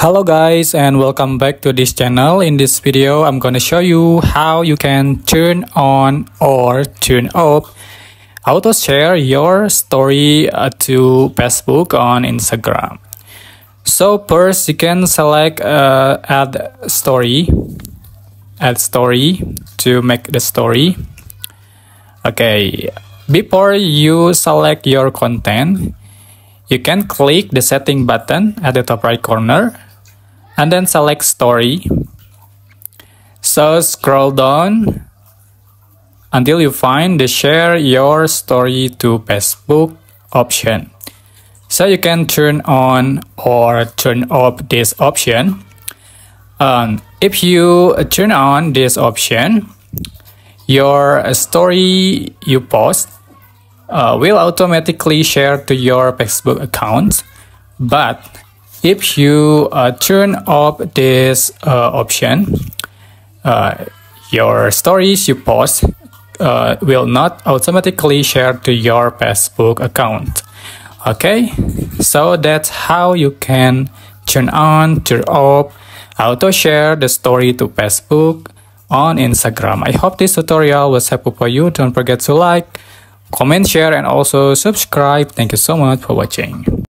Hello guys and welcome back to this channel. In this video I'm gonna show you how you can turn on or turn off auto share your story to Facebook on Instagram. So first you can select add story to make the story. Okay, before you select your content, you can click the setting button at the top right corner and then select story. So scroll down until you find the share your story to Facebook option. So you can turn on or turn off this option. If you turn on this option, your story you post will automatically share to your Facebook account. But if you turn off this option, your stories you post will not automatically share to your Facebook account. Okay, so that's how you can turn on, turn off, auto share the story to Facebook on Instagram. I hope this tutorial was helpful for you. Don't forget to like, comment, share, and also subscribe. Thank you so much for watching.